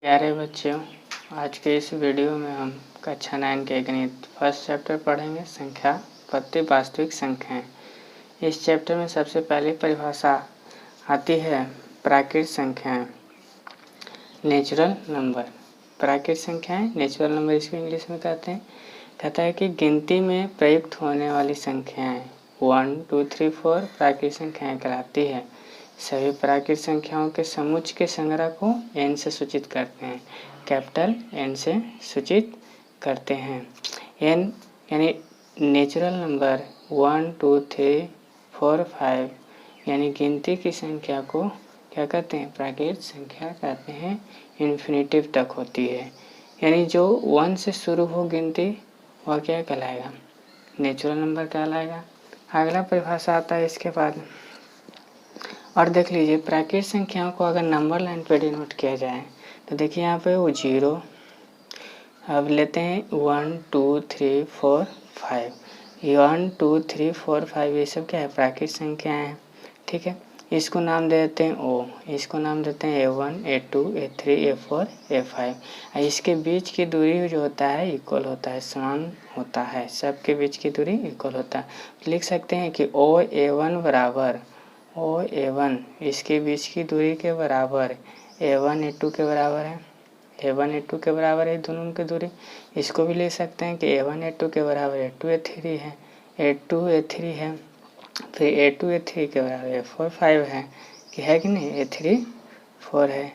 प्यारे बच्चों, आज के इस वीडियो में हम कक्षा 9 के गणित फर्स्ट चैप्टर पढ़ेंगे। संख्या पत्ती वास्तविक संख्याएं। इस चैप्टर में सबसे पहली परिभाषा आती है प्राकृत संख्याएं, नेचुरल नंबर। प्राकृत संख्याएं नेचुरल नंबर इसको इंग्लिश में कहता है कि गिनती में प्रयुक्त होने वाली संख्याएं 1, 2, 3, 4 प्राकृत संख्याएं कहलाती है। सभी प्राकृत संख्याओं के समुच्चय के संग्रह को n से सूचित करते हैं, कैपिटल N से सूचित करते हैं। n यानी नेचुरल नंबर 1, 2, 3, 4, 5 यानी गिनती की संख्या को क्या कहते हैं? प्राकृत संख्या कहते हैं। इन्फिनिटिव तक होती है, यानी जो 1 से शुरू हो गिनती वह क्या कहलाएगा? नेचुरल नंबर कहलाएगा। अगला परिभाषा आता है इसके बाद, और देख लीजिए प्राकृत संख्याओं को अगर नंबर लाइन पे डिनोट किया जाए तो देखिए यहाँ पे वो 0, अब लेते हैं 1, 2, 3, 4, 5, 1, 2, 3, 4, 5 ये सब क्या है? प्राकृत संख्याएं हैं। ठीक है, इसको नाम दे देते हैं O, इसको नाम देते हैं A1, A2, A3, A4, A5। इसके बीच की दूरी जो होता है इक्वल होता है, समान होता है, सबके बीच की दूरी इक्वल होता है। लिख सकते हैं कि OA1 बराबर OA1 इसके बीच की दूरी के बराबर A1 A2 के बराबर है, A1 A2 के बराबर है दोनों की दूरी। इसको भी ले सकते हैं कि A1 A2 के बराबर A2 A3 है, A2 A3 है, फिर A2 A3 के बराबर A4 5 है कि नहीं? A3 4 है,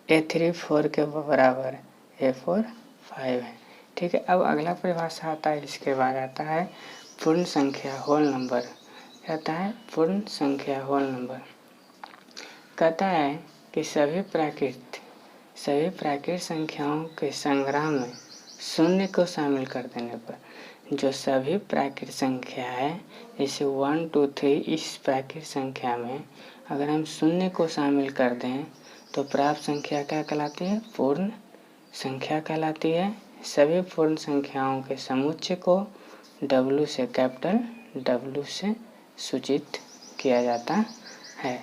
A3 4 के बराबर A4 5 है। ठीक है, अब अगला परिभाषा आता है, इसके बाद आता है पूर्ण संख्या होल नंबर। कहता है पूर्ण संख्या होल नंबर कहता है कि सभी प्राकृत संख्याओं के संग्रह में शून्य को शामिल कर देने पर जो सभी प्राकृत संख्या है, जैसे 1, 2, 3 इस प्राकृत संख्या में अगर हम शून्य को शामिल कर दें तो प्राप्त संख्या क्या कहलाती है? पूर्ण संख्या कहलाती है। सभी पूर्ण संख्याओं के समुच्चय को W से, कैपिटल W से सूचित किया जाता है।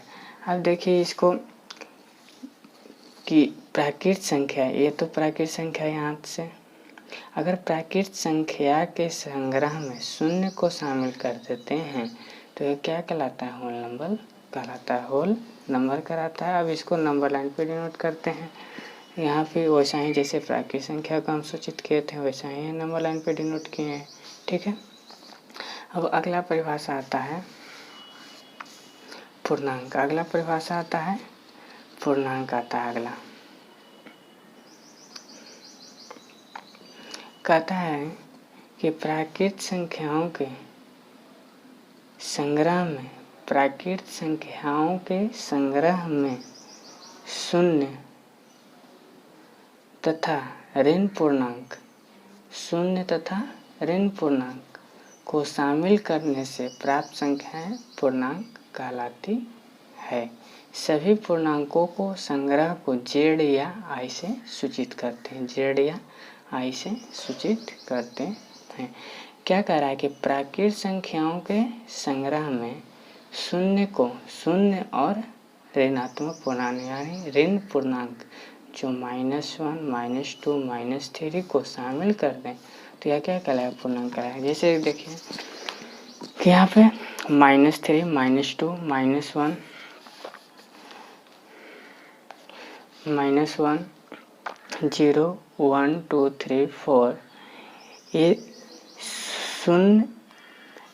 अब देखिए इसको कि प्राकृत संख्या, ये तो प्राकृत संख्या यहाँ से, अगर प्राकृत संख्या के संग्रह में शून्य को शामिल कर देते हैं तो ये क्या कहलाता है? होल नंबर कहलाता है, होल नंबर कहलाता है। अब इसको नंबर लाइन पे डिनोट करते हैं। यहाँ पे वैसा ही जैसे प्राकृत संख्या को हम सूचित किए थे वैसा ही नंबर लाइन पे डिनोट किए हैं। ठीक है, अब अगला परिभाषा आता है पूर्णांक। अगला परिभाषा आता है पूर्णांक आता है अगला। कहता है कि प्राकृत संख्याओं के संग्रह में, प्राकृत संख्याओं के संग्रह में शून्य तथा ऋण पूर्णांक, शून्य तथा ऋण पूर्णांक को शामिल करने से प्राप्त संख्याएं पूर्णांक कहलाती है। सभी पूर्णांकों को संग्रह को Z या I से सूचित करते हैं, Z या I से सूचित करते हैं। क्या कह रहा है कि प्राकृत संख्याओं के संग्रह में शून्य को, शून्य और ऋणात्मक पूर्णांक यानी ऋण पूर्णांक जो -1, -2, -3 को शामिल कर दें तो यह क्या कहलाएगा? पूर्णांक कहलाएगा। जैसे देखिए कि यहाँ पे -3, -2, -1, -1, 0, 1, 2, 3, 4 ये शून्य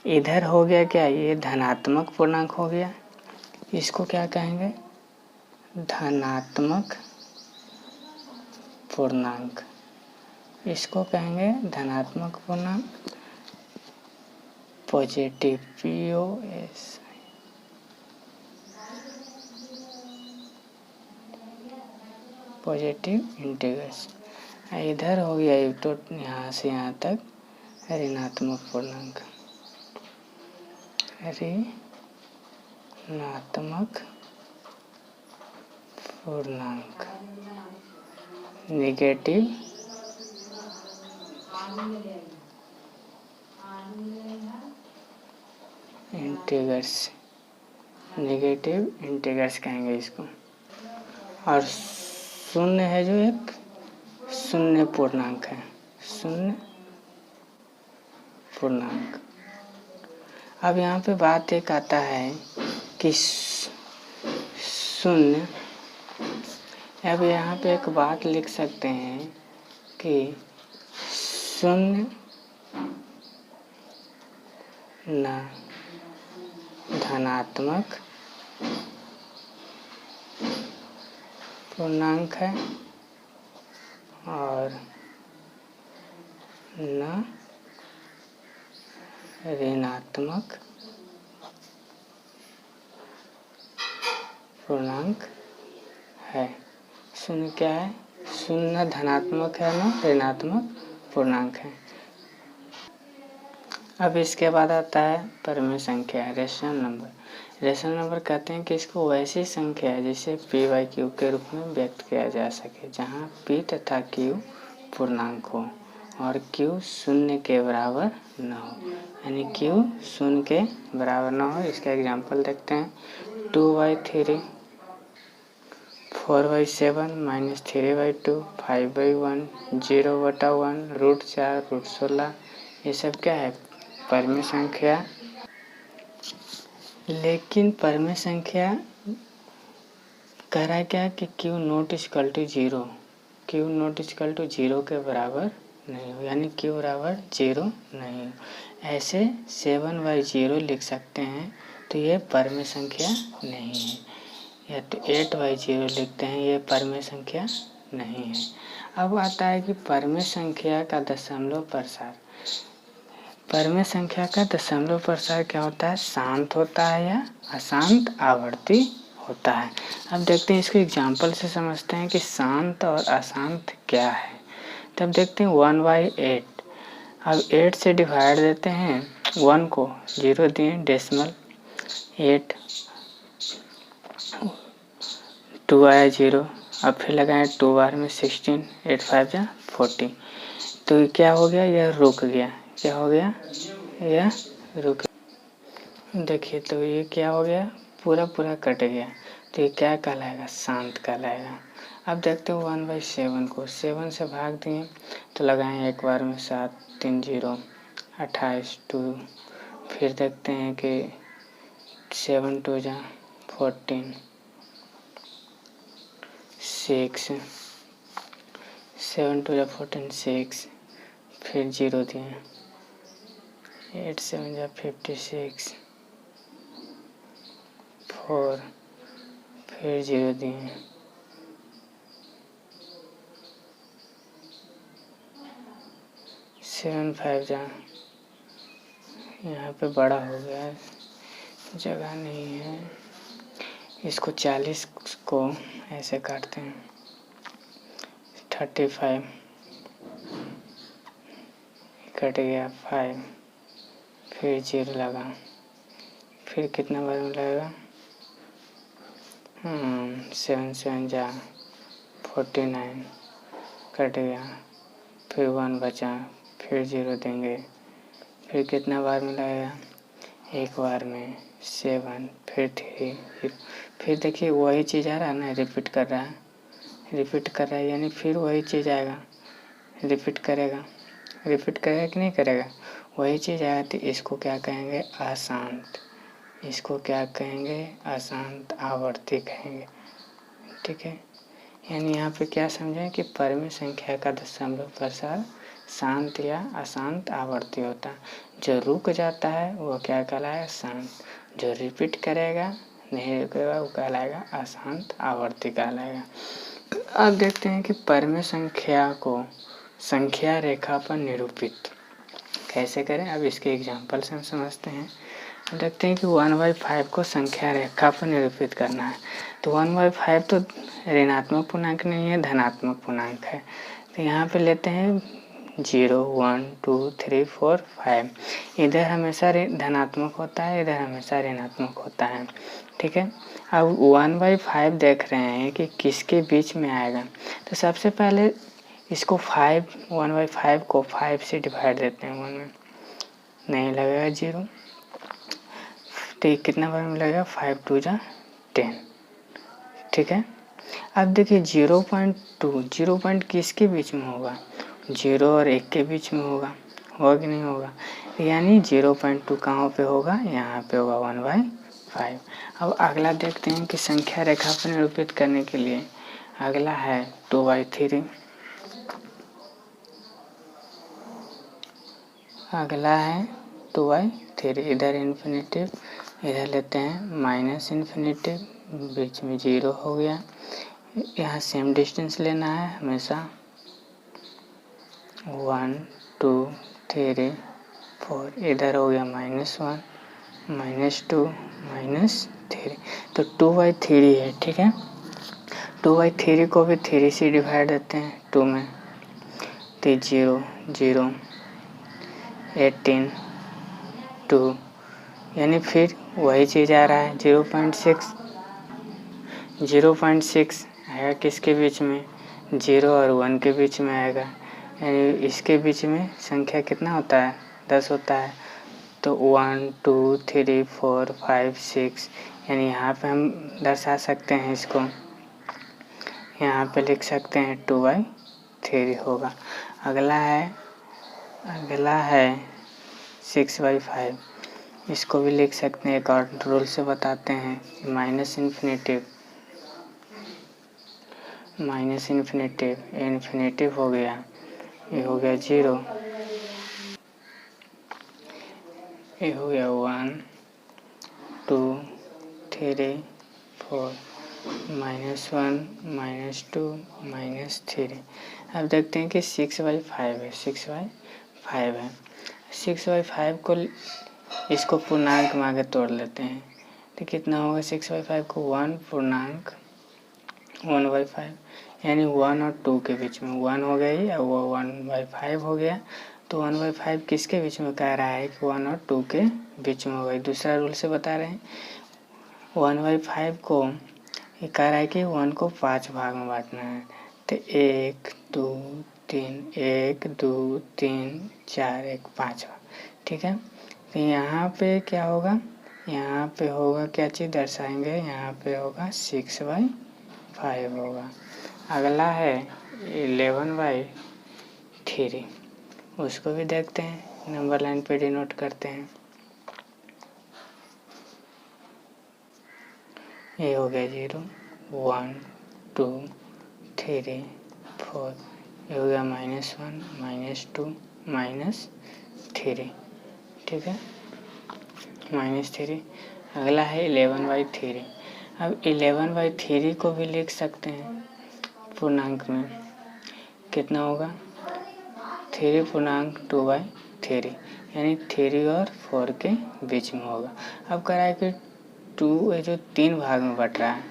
इधर हो गया क्या? ये धनात्मक पूर्णांक हो गया, इसको क्या कहेंगे? धनात्मक पूर्णांक, इसको कहेंगे धनात्मक पूर्णांक, पॉजिटिव POS। Positive integrals. इधर हो गया तो यहाँ से यहाँ तक ऋणात्मक पूर्णांक, ऋणात्मक पूर्णांक, नेगेटिव इंटीग्रल्स, नेगेटिव इंटीग्रल्स कहेंगे इसको। और शून्य है जो एक शून्य पूर्णांक है, शून्य पूर्णांक। अब यहाँ पे बात एक आता है कि शून्य, अब यहाँ पे एक बात लिख सकते हैं कि शून्य न धनात्मक पूर्णांक है और न ऋणात्मक पूर्णांक है। शून्य क्या है? शून्य धनात्मक है, न ऋणात्मक पूर्णांक है। अब इसके बाद आता है परिमेय संख्या, रेशनल नंबर। रेशनल नंबर कहते हैं कि इसको वैसी संख्या है जिसे p बाई क्यू के रूप में व्यक्त किया जा सके, जहाँ p तथा q पूर्णांक हो और q शून्य के बराबर न हो, यानी q शून्य के बराबर न हो। इसका एग्जाम्पल देखते हैं। 2/3, 4/7, -3/2, 5/1, 0/1, √4, √16, ये सब क्या है? परिमेय संख्या। लेकिन परिमेय संख्या कह रहा है क्या कि q not equal to 0, q not equal to 0 के बराबर नहीं हो, यानी q बराबर 0 नहीं हो। ऐसे 7/0 लिख सकते हैं, तो ये परिमेय संख्या नहीं है। या तो 8/0 लिखते हैं, ये परिमेय संख्या नहीं है। अब आता है कि परिमेय संख्या का दशमलव प्रसार। परिमेय संख्या का दशमलव प्रसार क्या होता है? शांत होता है या अशांत आवर्ती होता है। अब देखते हैं, इसको एग्जाम्पल से समझते हैं कि शांत और अशांत क्या है। तब देखते हैं 1/8। अब 8 से डिवाइड देते हैं, 1 को 0 दिए, डेसिमल 8, 2 आया 0। अब फिर लगाएं 2 बार में 16, 8 5 जा 40। तो क्या हो गया? यह रुक गया। क्या हो गया? यह रुक। देखिए तो ये क्या हो गया? पूरा कट गया। तो ये क्या कहलाएगा? शांत कहलाएगा। अब देखते हो 1/7 को 7 से भाग दिए, तो लगाएं एक बार में 7, 3 0, 28, 2। फिर देखते हैं कि 7 2 जा 14, 6, 7 2 जा 14, 6। फिर 0 दिए, 8 7 जा 56, 4। फिर 0 दिए, 7 5 जा, यहाँ पे बड़ा हो गया है, जगह नहीं है। इसको 40 को ऐसे काटते हैं, 35 कट गया 5। फिर 0 लगा, फिर कितना बार में लगेगा? 7 7 जा 49 कट गया, फिर 1 बचा, फिर 0 देंगे, फिर कितना बार में लगेगा? एक बार में 7, फिर 3। फिर देखिए वही चीज़ आ रहा है ना, रिपीट कर रहा है, यानी फिर वही चीज़ आएगा, रिपीट करेगा कि नहीं करेगा? वही चीज़ आएगा। तो इसको क्या कहेंगे? अशांत। इसको क्या कहेंगे? अशांत आवर्ती कहेंगे। ठीक है, यानी यहाँ पे क्या समझें कि परिमेय संख्या का दशमलव प्रसार शांत या अशांत आवर्ती होता है। जो रुक जाता है वो क्या कहलाएगा? शांत। जो रिपीट करेगा नहीं रुकेगा वो कहलाएगा अशांत आवर्ती कहलाएगा। अब देखते हैं कि परिमेय संख्या को संख्या रेखा पर निरूपित कैसे करें। अब इसके एग्जाम्पल से हम समझते हैं। देखते हैं कि 1/5 को संख्या रेखा पर निरूपित करना है। तो 1/5 तो ऋणात्मक पूर्णांक नहीं है, धनात्मक पूर्णांक है। तो यहाँ पे लेते हैं 0 1 2 3 4 5। इधर हमेशा धनात्मक होता है, इधर हमेशा ऋणात्मक होता है। ठीक है, अब 1/5 देख रहे हैं कि किसके बीच में आएगा। तो सबसे पहले इसको 1/5 को 5 से डिवाइड देते हैं। 1 में नहीं लगेगा 0, तो कितना बार में लगेगा? 5 2 जा 10। ठीक है, अब देखिए 0.2 0 पॉइंट किसके बीच में होगा, 0 और 1 के बीच में होगा कि नहीं होगा, यानी 0.2 कहाँ पे होगा, यहाँ पे होगा 1/5। अब अगला देखते हैं कि संख्या रेखा पर निरूपित करने के लिए अगला है 2/3। अगला है 2/3, इधर इन्फिनेटिव, इधर लेते हैं माइनस इन्फिनेटिव, बीच में 0 हो गया। यहाँ सेम डिस्टेंस लेना है हमेशा, 1 2 3 4, इधर हो गया -1 -2 -3, तो 2/3 है। ठीक है, 2/3 को भी 3 से डिवाइड देते हैं 2 में, तो 0 0 18 2, यानी फिर वही चीज़ आ रहा है 0.6 आएगा किसके बीच में, 0 और 1 के बीच में आएगा, यानी इसके बीच में संख्या कितना होता है, 10 होता है। तो 1 2 3 4 5 6, यानी यहाँ पे हम दर्शा सकते हैं इसको, यहाँ पे लिख सकते हैं 2/3 होगा। अगला है 6/5, इसको भी लिख सकते हैं, एक और रूल से बताते हैं, माइनस इन्फिनेटिव हो गया, ये हो गया 0, ये हो गया 1 2 3 4 -1 -2 -3। अब देखते हैं कि 6/5 है, 6/5 को इसको पूर्णांक में आगे तोड़ लेते हैं, तो कितना होगा, 6/5 को 1 पूर्णांक 1/5, यानी 1 और 2 के बीच में 1 हो गई, और वो 1/5 हो गया। तो 1/5 किसके बीच में कह रहा है कि 1 और 2 के बीच में होगा, दूसरा रूल से बता रहे हैं। 1/5 को ये कह रहा है कि 1 को 5 भाग में बांटना है, तो 1 2 3 1 2 3 4 1 5। ठीक है, तो यहाँ पे क्या होगा, यहाँ पे होगा क्या चीज़ दर्शाएंगे, यहाँ पे होगा 6/5 होगा। अगला है 11/3, उसको भी देखते हैं, नंबर लाइन पे डिनोट करते हैं। ये हो गया 0 1 2 3 4, ये हो गया -1 -2 -3। ठीक है, -3। अगला है 11/3। अब 11/3 को भी लिख सकते हैं पूर्णांक में, कितना होगा, 3 पूर्णांक 2/3, यानी 3 और 4 के बीच में होगा। अब कह रहा है कि 2 जो 3 भाग में बट रहा है,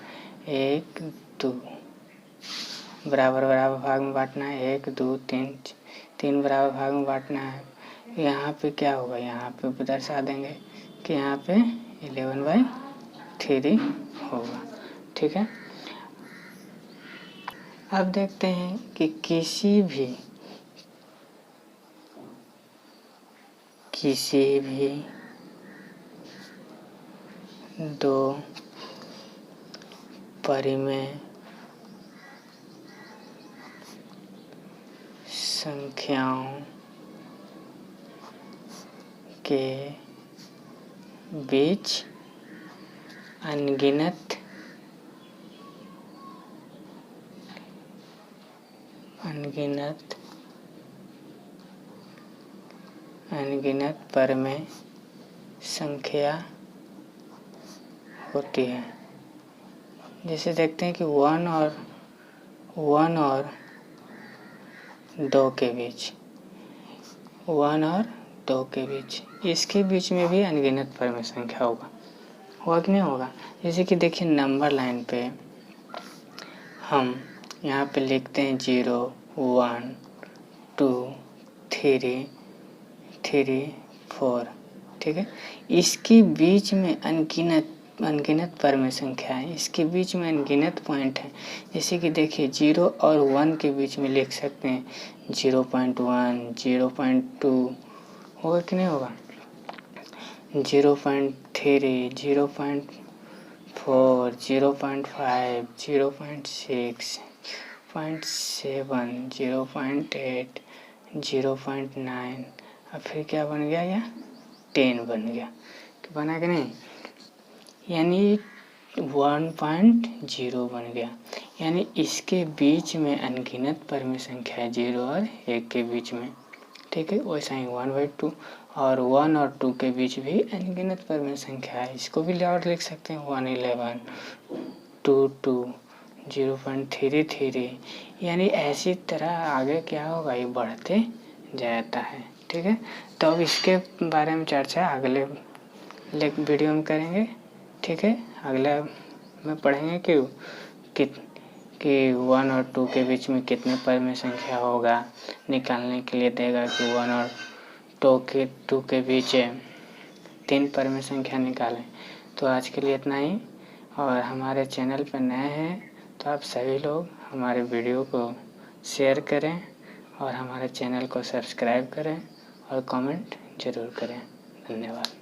1 2 बराबर भाग में बांटना है, 1 2 3 बराबर भाग में बांटना है। यहाँ पे क्या होगा, यहाँ पे दर्शा देंगे कि यहाँ पे 11/3 होगा। ठीक है, अब देखते हैं कि किसी भी दो परिमेय संख्याओं के बीच अनगिनत परिमेय संख्या होती है। जैसे देखते हैं कि 1 और 2 के बीच, 1 और 2 के बीच, इसके बीच में भी अनगिनत परिमेय संख्या होगा कि नहीं होगा। जैसे कि देखिए नंबर लाइन पे हम यहाँ पे लिखते हैं 0 1 2 3 4। ठीक है, इसके बीच में अनगिनत परिमेय संख्या है, इसके बीच में अनगिनत पॉइंट है। जैसे कि देखिए 0 और 1 के बीच में लिख सकते हैं 0.1 0.2, होगा कि नहीं होगा, 0.3 0.4 0.4, 0.5, 0.6, 0.7, 0.8, 0.9, और फिर क्या बन गया? यह 10 बन गया। तो बना कि नहीं? यानी 1.0 बन गया। यानी इसके बीच में अनगिनत परम संख्या है 0 और 1 के बीच में, ठीक है। वैसा ही 1/2 और 1 और 2 के बीच भी अनगिनत परम संख्या है। इसको भी और लिख सकते हैं 111, 22, 0.33, यानी ऐसी तरह आगे क्या होगा, ये बढ़ते जाता है, ठीक है। तो अब इसके बारे में चर्चा अगले वीडियो में करेंगे, ठीक है। अगला में पढ़ेंगे कि 1 और 2 के बीच में कितने परम संख्या होगा, निकालने के लिए देगा कि 1 और 2 के बीच 3 परम संख्या निकालें। तो आज के लिए इतना ही, और हमारे चैनल पर नए हैं तो आप सभी लोग हमारे वीडियो को शेयर करें और हमारे चैनल को सब्सक्राइब करें और कमेंट ज़रूर करें। धन्यवाद।